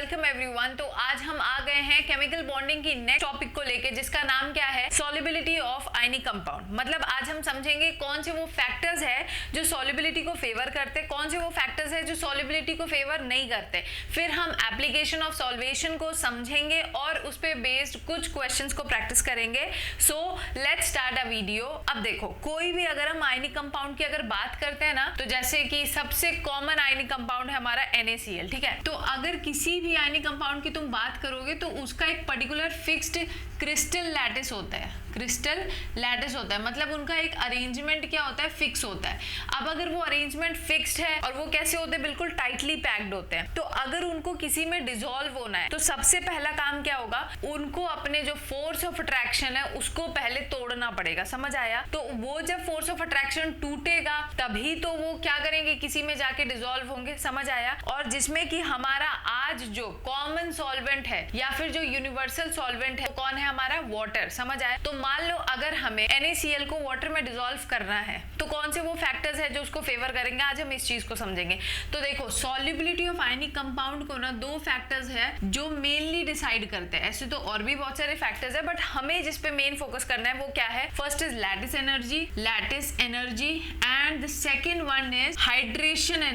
Welcome everyone. तो आज हम आ गए हैं केमिकल बॉन्डिंग की नेक्स्ट टॉपिक को लेके, जिसका नाम क्या है, सॉल्युबिलिटी ऑफ आयनिक कंपाउंड। मतलब आज हम समझेंगे कौन से वो फैक्टर्स है जो सॉल्युबिलिटी को फेवर करते, कौन से वो फैक्टर्स है जो सॉल्युबिलिटी को फेवर नहीं करते। फिर हम एप्लीकेशन ऑफ सॉल्वेशन को समझेंगे और उस पे बेस्ड कुछ क्वेश्चंस को प्रैक्टिस करेंगे। So let's start a video. अब देखो, कोई भी अगर हम आयनिक कंपाउंड की अगर बात करते हैं ना, तो जैसे कि सबसे कॉमन आयनिक कंपाउंड है हमारा NaCl, ठीक है। तो अगर किसी भी आयनिक कंपाउंड की तुम बात करोगे तो उसका एक पर्टिकुलर फिक्स्ड क्रिस्टल लैटिस होता है, क्रिस्टल लैटिस होता है। मतलब उनका एक अरेंजमेंट क्या होता है, फिक्स होता है। अब अगर वो अरेंजमेंट फिक्स्ड है और वो कैसे होते हैं, बिल्कुल टाइटली पैक्ड होते हैं। तो अगर उनको किसी में डिसॉल्व होना है तो सबसे पहला काम क्या होगा, उनको अपने जो फोर्स ऑफ अट्रैक्शन है उसको पहले तोड़ना पड़ेगा। समझ आया? तो वो जब फोर्स ऑफ अट्रैक्शन टूटेगा तभी तो वो क्या करेंगे, किसी में जाके डिसॉल्व होंगे। समझ आया? और जिसमें कि हमारा आज जो कॉमन सॉल्वेंट है या फिर जो यूनिवर्सल सॉल्वेंट है, कौन है हमारा, वाटर। समझ आया? तो मान लो अगर हमें NaCl को वाटर में डिसॉल्व करना है तो कौन से वो फैक्टर्स है जो उसको फेवर करेंगे, आज हम इस चीज को समझेंगे। तो देखो, सॉल्युबिलिटी ऑफ आयनिक कंपाउंड को ना दो फैक्टर्स है जो मेनली डिसाइड करते हैं। ऐसे तो और भी बहुत सारे फैक्टर्स है, बट हमें जिस पे मेन फोकस करना है वो क्या है, first is lattice energy and the second one is hydration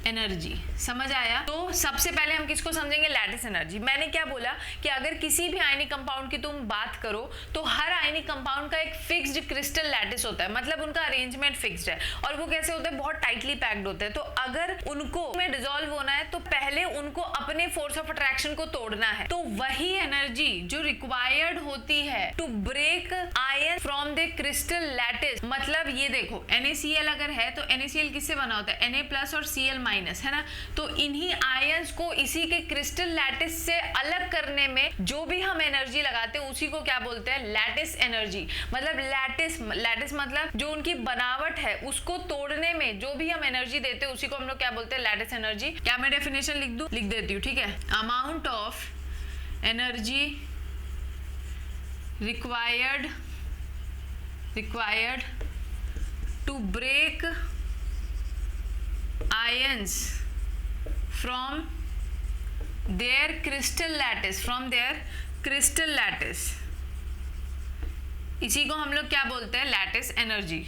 energy. समझ आया? तो सबसे पहले हम किसको समझेंगे, लैटिस एनर्जी। मैंने क्या बोला कि अगर किसी भी आयनिक कंपाउंड की तुम बात करो तो हर आयनिक कंपाउंड का एक फिक्स्ड क्रिस्टल लैटिस होता है। मतलब उनका अरेंजमेंट फिक्स्ड है और वो कैसे होते हैं, बहुत टाइटली पैक्ड होते हैं। तो अगर उनको में डिसॉल्व होना है तो पहले उनको अपने फोर्स ऑफ अट्रैक्शन को तोड़ना है। तो वही एनर्जी जो रिक्वायर्ड होती है to break ion from the crystal lattice. मतलब ये देखो, NaCl अगर है तो NaCl किससे बना होता है, Na+ और Cl- है ना। तो इन्हीं आयंस को इसी के क्रिस्टल लैटिस से अलग करने में जो भी हम एनर्जी लगाते हैं उसी को क्या बोलते हैं, लैटिस एनर्जी। मतलब लैटिस मतलब जो उनकी बनावट है उसको तोड़ने में जो भी हम एनर्जी देते हैं उसी को हम लोग क्या बोलते हैं, लैटिस एनर्जी। क्या मैं डेफिनेशन लिख दूं, लिख देती हूँ, ठीक है। Amount of energy required to break ions from their crystal lattice, इसी को हम लोग क्या बोलते हैं, लैटिस एनर्जी।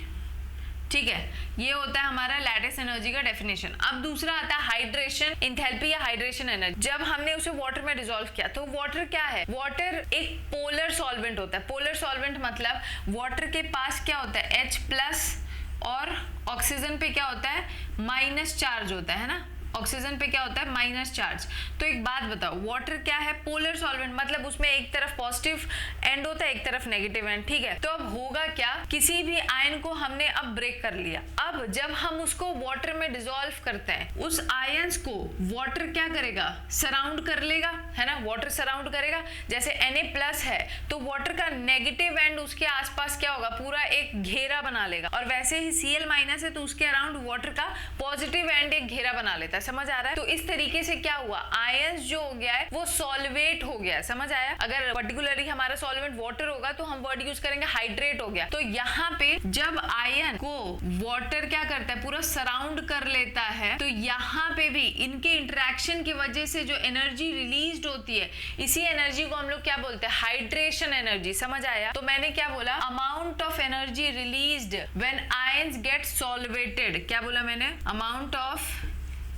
ठीक है, ये होता है हमारा लैटिस एनर्जी का डेफिनेशन। अब दूसरा आता है हाइड्रेशन एंथैल्पी या हाइड्रेशन एनर्जी। जब हमने उसे वाटर में डिसॉल्व किया तो वाटर क्या है, वाटर एक पोलर सॉल्वेंट होता है। पोलर सॉल्वेंट मतलब वाटर के पास क्या होता है, H+ और ऑक्सीजन पे क्या होता है, माइनस चार्ज होता है ना। ऑक्सीजन पे क्या होता है, माइनस चार्ज। तो एक बात बताओ, वाटर क्या है, पोलर सॉल्वेंट। मतलब उसमें एक तरफ पॉजिटिव एंड होता है, एक तरफ नेगेटिव एंड, ठीक है। तो अब होगा क्या, किसी भी आयन को हमने अब ब्रेक कर लिया। अब जब हम उसको वाटर में डिसॉल्व करते हैं, उस आयंस को वाटर क्या करेगा, सराउंड कर लेगा, है ना। वाटर सराउंड करेगा। जैसे Na+ है तो वाटर का नेगेटिव एंड उसके आसपास क्या होगा, पूरा एक घेरा बना लेगा। और वैसे ही Cl- है तो उसके अराउंड वाटर का पॉजिटिव एंड एक घेरा बना लेता है। समझ आ रहा है? तो इस तरीके से क्या हुआ, आयंस जो हो गया है वो सॉल्वेट हो गया है। समझ आया? अगर पर्टिकुलरली हमारा सॉल्वेंट वाटर होगा तो हम वर्ड यूज करेंगे हाइड्रेट हो गया। तो यहाँ पे जब आयन को वाटर क्या करता है, पूरा सराउंड कर लेता है, तो यहाँ पे भी इनके इंटरेक्शन की वजह से जो एनर्जी रिलीज होती है, इसी एनर्जी को हम लोग क्या बोलते हैं, हाइड्रेशन एनर्जी। समझ आया? तो मैंने क्या बोला, amount of energy released when ions get solvated. क्या बोला मैंने, amount of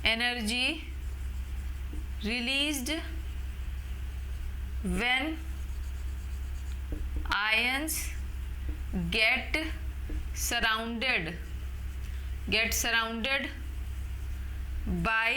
energy released when ions get surrounded by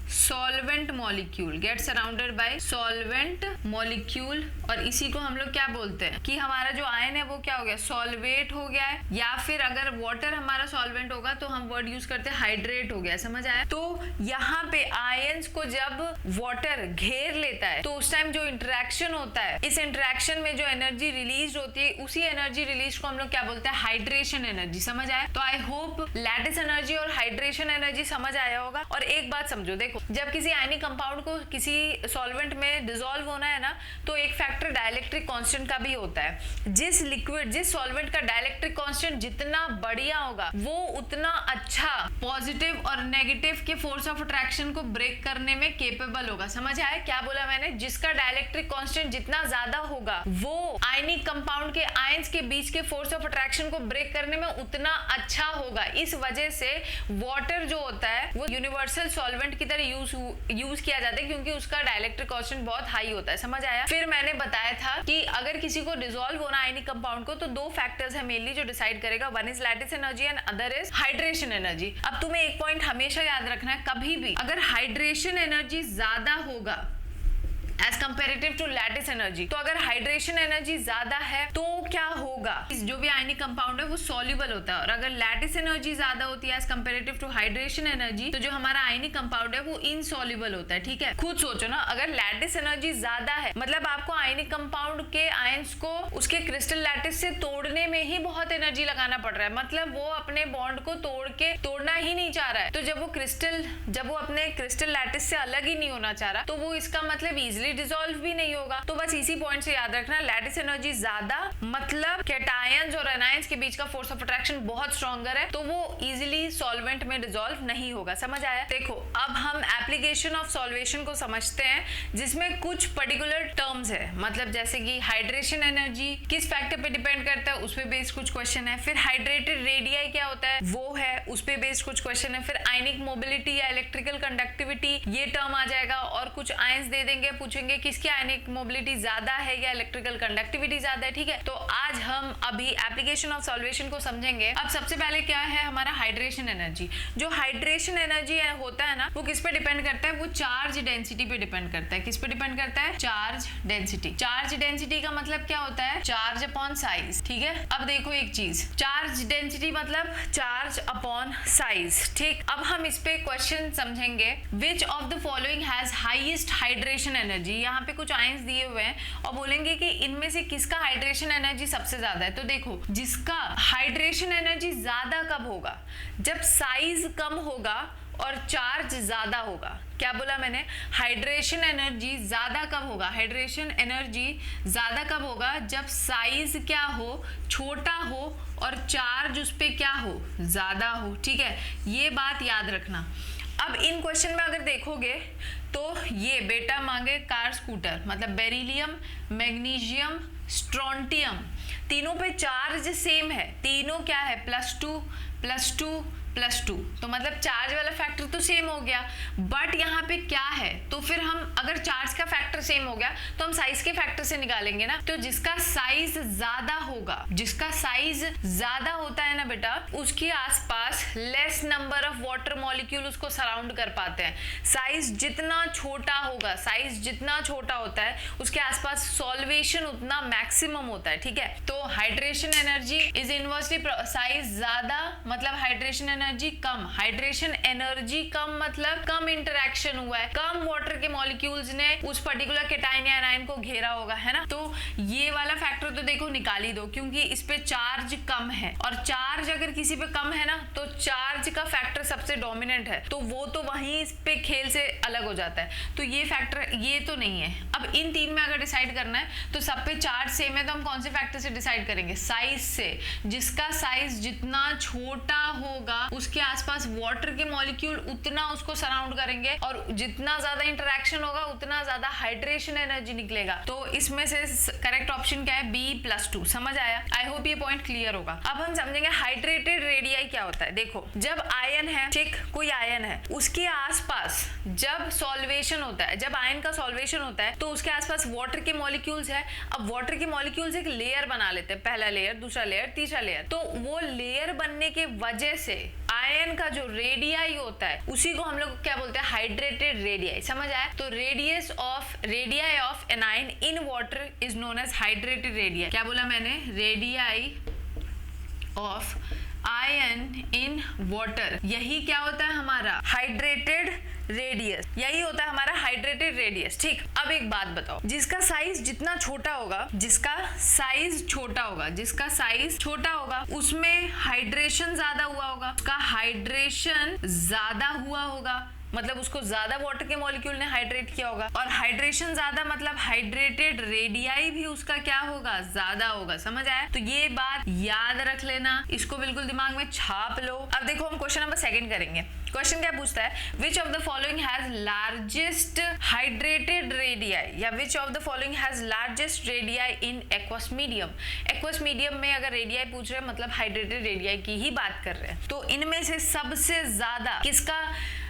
solvent molecule, get surrounded by solvent molecule. और इसी को हम लोग क्या बोलते हैं कि हमारा जो आयन है वो क्या हो गया, सॉल्वेट हो गया है। या फिर अगर वाटर हमारा सॉल्वेंट होगा तो हम वर्ड यूज करते हैं हाइड्रेट हो गया। समझ आया? तो यहाँ पे आयंस को जब वाटर घेर लेता है तो उस टाइम जो इंटरेक्शन होता है, इस इंटरेक्शन में जो एनर्जी रिलीज होती है, उसी एनर्जी रिलीज को हम लोग क्या बोलते हैं, हाइड्रेशन एनर्जी। समझ आया? तो आई होप लैटिस एनर्जी और हाइड्रेशन एनर्जी समझ आया होगा। और एक बात समझो, देखो देखो जब किसी आयनिक कंपाउंड को किसी सॉल्वेंट में डिसॉल्व होना है ना, तो एक फैक्टर डाइलेक्ट्रिक कांस्टेंट का भी होता है। जिस सॉल्वेंट का डाइलेक्ट्रिक कांस्टेंट जितना बढ़िया होगा वो उतना अच्छा पॉजिटिव और नेगेटिव के फोर्स ऑफ अट्रैक्शन को ब्रेक करने में केपेबल होगा। समझ आया क्या बोला मैंने? जिसका डाइलेक्ट्रिक कांस्टेंट जितना ज्यादा होगा वो आयनिक कंपाउंड के आयंस के बीच के फोर्स ऑफ अट्रैक्शन को ब्रेक करने में उतना अच्छा होगा। इस वजह से वाटर जो होता है वो यूनिवर्सल सॉल्वेंट की तरह यूज किया जाता है, क्योंकि उसका डाइलेक्ट्रिक कांस्टेंट बहुत हाई होता है। समझ आया? फिर मैंने बताया था कि अगर किसी को डिसॉल्व होना आयनिक कंपाउंड को, तो दो फैक्टर्स है मेनली जो डिसाइड करेगा, one is lattice energy and other is hydration energy. अब तुम्हें एक पॉइंट हमेशा याद रखना है, कभी भी अगर हाइड्रेशन एनर्जी ज्यादा होगा as comparative to lattice energy, तो अगर हाइड्रेशन एनर्जी ज्यादा है तो क्या होगा? जो भी आयनिक कंपाउंड है वो सॉल्युबल होता है, और अगर लैटिस एनर्जी ज्यादा होती है as comparative to hydration energy, तो जो हमारा आयनिक कंपाउंड है वो इनसॉल्युबल होता है। ठीक है, खुद सोचो ना, अगर लैटिस एनर्जी ज्यादा है मतलब आपको आयनिक कंपाउंड के आयंस को उसके क्रिस्टल लैटिस से तोड़ने में ही बहुत एनर्जी लगाना पड़ रहा है, मतलब वो अपने बॉन्ड को तोड़ना ही नहीं चाह रहा है। तो जब वो अपने क्रिस्टल लैटिस से अलग ही नहीं होना चाह रहा, तो वो इसका मतलब इजिली डिसॉल्व भी नहीं होगा। तो बस इसी पॉइंट से याद रखना, लैटिस एनर्जी ज्यादा मतलब कैटायंस और एनायंस के बीच का फोर्स ऑफ अट्रैक्शन बहुत स्ट्रॉन्गर है, तो वो इजीली सॉल्वेंट में डिसॉल्व नहीं होगा। समझ आया? देखो अब हम एप्लीकेशन ऑफ सॉल्वेशन को समझते हैं, जिसमें कुछ पर्टिकुलर टर्म्स है, मतलब जैसे कि हाइड्रेशन एनर्जी किस फैक्टर पे डिपेंड करता है, उस पे बेस्ड कुछ क्वेश्चन है। फिर हाइड्रेटेड रेडियाई क्या होता है वो है, उस पे बेस्ड कुछ क्वेश्चन है। फिर आयनिक मोबिलिटी या इलेक्ट्रिकल कंडक्टिविटी ये टर्म आ जाएगा, और कुछ आयंस दे देंगे, पूछेंगे किसकी आयनिक मोबिलिटी ज्यादा है या इलेक्ट्रिकल कंडक्टिविटी ज्यादा है। ठीक है, तो आज हम अभी एप्लीकेशन ऑफ सॉल्वेशन को समझेंगे। अब सबसे पहले क्या है हमारा हाइड्रेशन एनर्जी। जो हाइड्रेशन एनर्जी होता है ना, वो किस पे डिपेंड करता है? वो चार्ज डेंसिटी पे डिपेंड करता है। किस पे डिपेंड करता है? Charge density. चार्ज डेंसिटी का मतलब क्या होता है? Charge upon size. ठीक है, अब देखो एक चीज, चार्ज डेंसिटी मतलब चार्ज अपॉन साइज। ठीक, अब हम इस पे क्वेश्चन समझेंगे, विच of the following has highest hydration energy. यहाँ पे कुछ आयंस दिए हुए हैं और बोलेंगे कि इनमें से किसका हाइड्रेशन एनर्जी सबसे ज्यादा है। तो देखो, जिसका हाइड्रेशन एनर्जी ज्यादा कब होगा? जब साइज कम होगा और चार्ज ज्यादा होगा। क्या बोला मैंने? हाइड्रेशन एनर्जी ज्यादा कब होगा? हाइड्रेशन एनर्जी ज्यादा कब होगा? जब साइज क्या हो? छोटा हो, और चार्ज उस पे क्या हो? ज्यादा हो। ठीक है, ये बात याद रखना। अब इन क्वेश्चन में अगर देखोगे तो ये बेटा मांगे कार स्कूटर, मतलब बेरिलियम, मैग्नीशियम, स्ट्रोंटियम, तीनों पे चार्ज सेम है, तीनों क्या है? +2 +2 +2, तो मतलब चार्ज वाला फैक्टर तो सेम हो गया। बट यहाँ पे क्या है? तो फिर हम अगर चार्ज का फैक्टर सेम हो गया तो हम साइज के फैक्टर से निकालेंगे ना। तो जिसका साइज ज्यादा होगा, जिसका साइज ज्यादा होता है ना बेटा, उसके आसपास less number of water molecule उसको सराउंड कर पाते हैं। साइज जितना छोटा होगा, साइज जितना छोटा होता है, उसके आसपास सॉल्वेशन उतना मैक्सिमम होता है। ठीक है, तो hydration energy is inversely size ज्यादा मतलब हाइड्रेशन एनर्जी कम। हाइड्रेशन एनर्जी कम मतलब कम इंटरेक्शन हुआ है, कम वाटर के मॉलिक्यूल्स ने उस पर्टिकुलर केटायन या एनायन को घेरा होगा, है ना। तो ये वाला फैक्टर तो देखो निकाल ही दो, क्योंकि इस पे चार्ज कम है, और चार्ज अगर किसी पे कम है ना, तो चार्ज का फैक्टर सबसे डोमिनेंट है, तो वो तो वहीं इस पे खेल से अलग हो जाता है। तो ये फैक्टर ये तो नहीं है। अब इन तीन में अगर डिसाइड करना है तो सब पे चार्ज सेम है, तो हम कौन से फैक्टर से डिसाइड करेंगे? साइज से। जिसका साइज जितना छोटा होगा उसके आसपास वाटर के मॉलिक्यूल उतना उसको सराउंड करेंगे, और जितना ज्यादा इंटरेक्शन होगा उतना ज्यादा हाइड्रेशन एनर्जी निकलेगा। तो इसमें से करेक्ट ऑप्शन क्या है? B+2। समझ आया? आई होप ये पॉइंट क्लियर होगा। अब हम समझेंगे हाइड्रेटेड रेडियाई क्या होता है। देखो, जब आयन है, ठीक, कोई आयन है, उसके आसपास जब सॉल्वेशन होता है, जब आयन का सॉल्वेशन होता है, तो उसके आसपास वाटर के मॉलिक्यूल्स है। अब वाटर के मॉलिक्यूल्स एक लेयर बना लेते हैं, पहला लेयर, दूसरा लेयर, तीसरा लेयर। तो वो लेयर बनने के वजह से आयन का जो रेडियाई होता है उसी को हम लोग क्या बोलते हैं? Hydrated radii. समझ आया? तो radii of anion in water is known as hydrated radii. क्या बोला मैंने? Radii of ion in water, यही क्या होता है हमारा? हाइड्रेटेड रेडियस, यही होता है हमारा हाइड्रेटेड रेडियस। ठीक, अब एक बात बताओ, जिसका साइज जितना छोटा होगा, जिसका साइज छोटा होगा उसमें हाइड्रेशन ज्यादा हुआ होगा, उसका हाइड्रेशन ज्यादा हुआ होगा, मतलब उसको ज्यादा वाटर के मॉलिक्यूल ने हाइड्रेट किया होगा, और हाइड्रेशन ज्यादा मतलब हाइड्रेटेड रेडियाई भी उसका क्या होगा, ज्यादा होगा। समझ आया? तो ये बात याद रख लेना, इसको बिल्कुल दिमाग में छाप लो। अब देखो हम क्वेश्चन नंबर 2 करेंगे। क्वेश्चन क्या पूछता है, which of the following has largest hydrated radii, या which of the following has largest radii in aqueous medium. Aqueous medium में अगर रेडियाई पूछ रहे हैं मतलब हाइड्रेटेड रेडियाई की ही बात कर रहे हैं। तो इनमें से सबसे ज्यादा किसका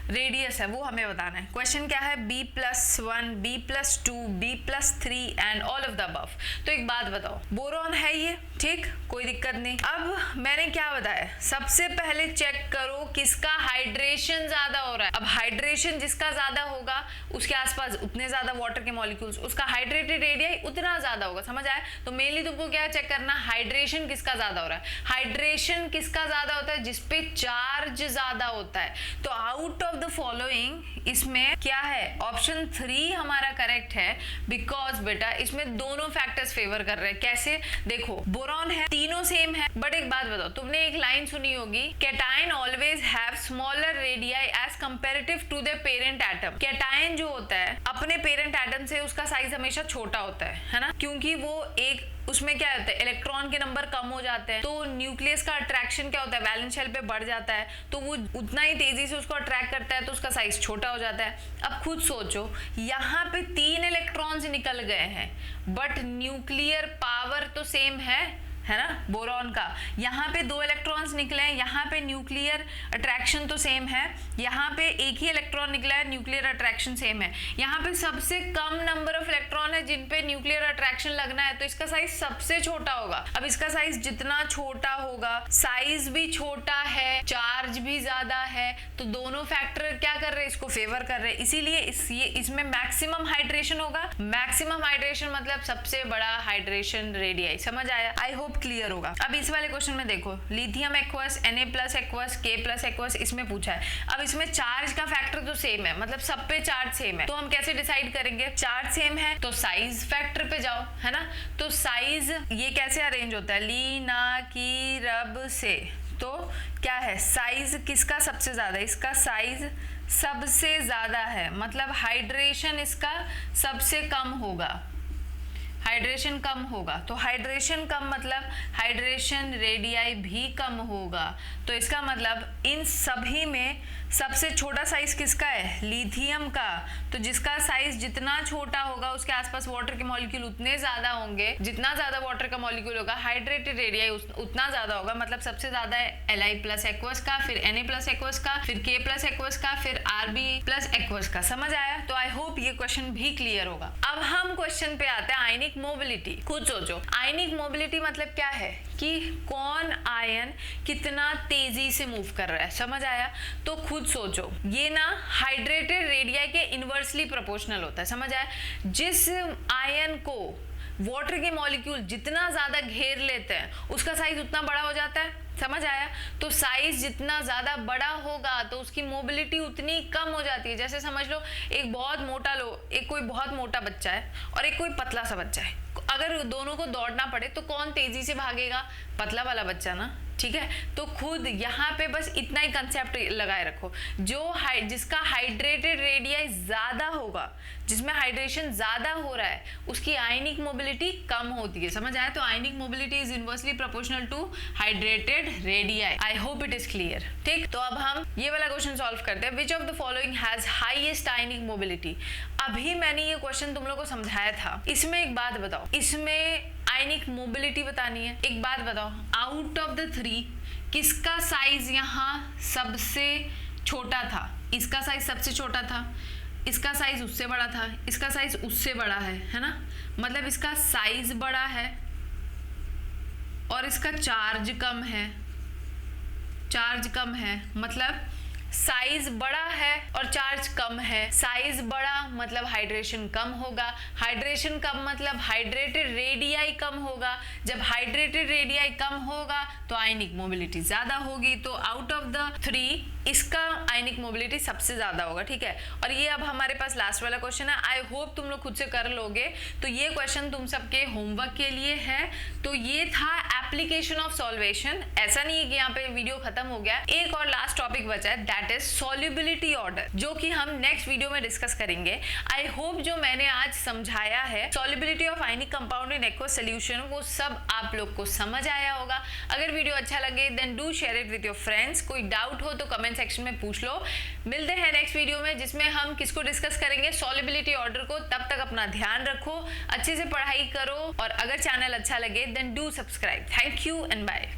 रेडियस है वो हमें बताना है। क्वेश्चन क्या है, B+1, B+2, B+3 and all of the above. तो एक बात बताओ, बोरॉन है ये, ठीक, कोई दिक्कत नहीं। अब मैंने क्या बताया, सबसे पहले चेक करो किसका हाइड्रेशन ज्यादा हो रहा है। अब हाइड्रेशन जिसका ज्यादा होगा उसके आसपास उतने ज्यादा वाटर के मॉलिक्यूल्स, उसका हाइड्रेटेड रेडियाई उतना ज्यादा होगा। समझ आया? तो मेनली तुमको क्या चेक करना, हाइड्रेशन किसका ज्यादा हो रहा है। हाइड्रेशन किसका ज्यादा होता है, जिसपे चार्ज ज्यादा होता है। तो आउट ऑफ द फॉलोइंग इसमें क्या है, ऑप्शन 3 हमारा करेक्ट है, बिकॉज बेटा इसमें दोनों फैक्टर्स फेवर कर रहे हैं। कैसे, देखो बोरॉन है, तीनों सेम है, बट एक बात बताओ, तुमने एक लाइन सुनी होगी, cation always have smaller radii as comparative to the parent atom. Cation जो होता है अपने पेरेंट एटम से उसका साइज हमेशा छोटा होता है ना, क्योंकि वो एक उसमें क्या होता है, इलेक्ट्रॉन के नंबर कम हो जाते हैं, तो न्यूक्लियस का अट्रैक्शन क्या होता है, वैलेंस शेल पे बढ़ जाता है, तो वो उतना ही तेजी से उसको अट्रैक्ट करता है, तो उसका साइज छोटा हो जाता है। अब खुद सोचो, यहाँ पे 3 इलेक्ट्रॉन्स निकल गए हैं, बट न्यूक्लियर पावर तो सेम है ना बोरॉन का। यहाँ पे 2 इलेक्ट्रॉन्स निकले हैं, यहाँ पे न्यूक्लियर अट्रैक्शन तो सेम है, यहाँ पे एक ही इलेक्ट्रॉन निकला है, न्यूक्लियर अट्रैक्शन सेम है। यहाँ पे सबसे कम नंबर ऑफ इलेक्ट्रॉन है जिन पे न्यूक्लियर अट्रैक्शन लगना है, तो इसका साइज सबसे छोटा होगा। अब इसका साइज जितना छोटा होगा, साइज भी छोटा है, चार्ज भी ज्यादा है, तो दोनों फैक्टर क्या कर रहे हैं, इसको फेवर कर रहे हैं। इसीलिए इसमें मैक्सिमम हाइड्रेशन होगा। मैक्सिमम हाइड्रेशन मतलब सबसे बड़ा हाइड्रेशन रेडियाई। समझ आया? आई होप क्लियर होगा। अब इस वाले क्वेश्चन में देखो, lithium aqueous, Na+ aqueous, K+ aqueous इसमें पूछा है। अब इसमें चार्ज का फैक्टर तो सेम है, मतलब सब पे चार्ज सेम है, तो हम कैसे डिसाइड करेंगे, चार्ज सेम है तो साइज फैक्टर पे जाओ, है ना। तो साइज ये कैसे अरेंज होता है, ली ना की रब से, तो क्या है, साइज किसका सबसे ज्यादा, इसका साइज सबसे ज्यादा है, मतलब हाइड्रेशन इसका सबसे कम होगा, हाइड्रेशन कम होगा। तो हाइड्रेशन कम मतलब हाइड्रेशन रेडियाई भी कम होगा। तो इसका मतलब इन सभी में सबसे छोटा साइज किसका है, लिथियम का। तो जिसका साइज जितना छोटा होगा उसके आसपास वाटर के मॉलिक्यूल उतने ज्यादा होंगे, जितना ज्यादा वाटर का मॉलिक्यूल होगा हाइड्रेटेड रेडियाई उतना ज्यादा होगा। मतलब सबसे ज्यादा है Li+ एक्वस का, फिर Na+ एक्वस का, फिर K+ एक्वस का, फिर Rb+ एक्वस का। समझ आया? तो आई होप ये क्वेश्चन भी क्लियर होगा। अब हम क्वेश्चन पे आते हैं, आयनिक मोबिलिटी। खुद सोचो, आयनिक मोबिलिटी मतलब क्या है कि कौन आयन कितना तेजी से मूव कर रहा है। समझ आया? तो खुद सोचो, ये ना हाइड्रेटेड रेडियाई के इनवर्सली प्रोपोर्शनल होता है। समझ आया? जिस आयन को वाटर के मॉलिक्यूल जितना ज्यादा घेर लेते हैं उसका साइज उतना बड़ा हो जाता है। समझ आया? तो साइज जितना ज्यादा बड़ा होगा तो उसकी मोबिलिटी उतनी कम हो जाती है। जैसे समझ लो एक कोई बहुत मोटा बच्चा है और एक कोई पतला सा बच्चा है, अगर दोनों को दौड़ना पड़े तो कौन तेजी से भागेगा, पतला वाला बच्चा ना। ठीक है, तो खुद यहाँ पे बस इतना ही कंसेप्ट लगाए रखो, जिसका हाइड्रेटेड रेडियाई ज्यादा होगा, जिसमें हाइड्रेशन ज्यादा हो रहा है, उसकी आयनिक मोबिलिटी कम होती है। समझ आया? तो ionic mobility is inversely proportional to hydrated radii. I hope it is clear. ठीक, तो अब हम ये वाला क्वेश्चन सॉल्व करते हैं। विच of the following has highest ionic mobility. अभी मैंने ये क्वेश्चन तुम लोग को समझाया था। इसमें एक बात बताओ, इसमें आयनिक मोबिलिटी बतानी है। एक बात बताओ, आउट ऑफ द 3 किसका साइज यहाँ सबसे छोटा था। इसका साइज सबसे छोटा था, इसका साइज उससे बड़ा था, इसका साइज उससे बड़ा है ना। मतलब इसका साइज बड़ा है और इसका चार्ज कम है, चार्ज कम है मतलब साइज बड़ा है और चार्ज कम है। साइज बड़ा मतलब हाइड्रेशन कम होगा, हाइड्रेशन कम मतलब हाइड्रेटेड रेडियाई कम होगा। जब हाइड्रेटेड रेडियाई कम होगा तो आयनिक मोबिलिटी ज्यादा होगी। तो आउट ऑफ द 3 इसका आयनिक मोबिलिटी सबसे ज्यादा होगा, ठीक है। और ये अब हमारे पास लास्ट वाला क्वेश्चन है, आई होप तुम लोग खुद से कर लोगे। तो ये क्वेश्चन तुम सबके होमवर्क के लिए है। तो ये था एप्लीकेशन ऑफ सॉल्वेशन। ऐसा नहीं है कि यहाँ पे वीडियो खत्म हो गया, एक और लास्ट टॉपिक बचा है, दैट इज सॉल्युबिलिटी ऑर्डर, जो कि हम नेक्स्ट वीडियो में डिस्कस करेंगे। आई होप जो मैंने आज समझाया है solubility of ionic compound in aqueous solution, वो सब आप लोग को समझ आया होगा। अगर वीडियो अच्छा लगे then do share it with your friends. कोई डाउट हो तो कमेंट सेक्शन में पूछ लो। मिलते हैं नेक्स्ट वीडियो में, जिसमें हम किसको डिस्कस करेंगे, सॉल्युबिलिटी ऑर्डर को। तब तक अपना ध्यान रखो, अच्छे से पढ़ाई करो, और अगर चैनल अच्छा लगे then do subscribe. Thank you and bye.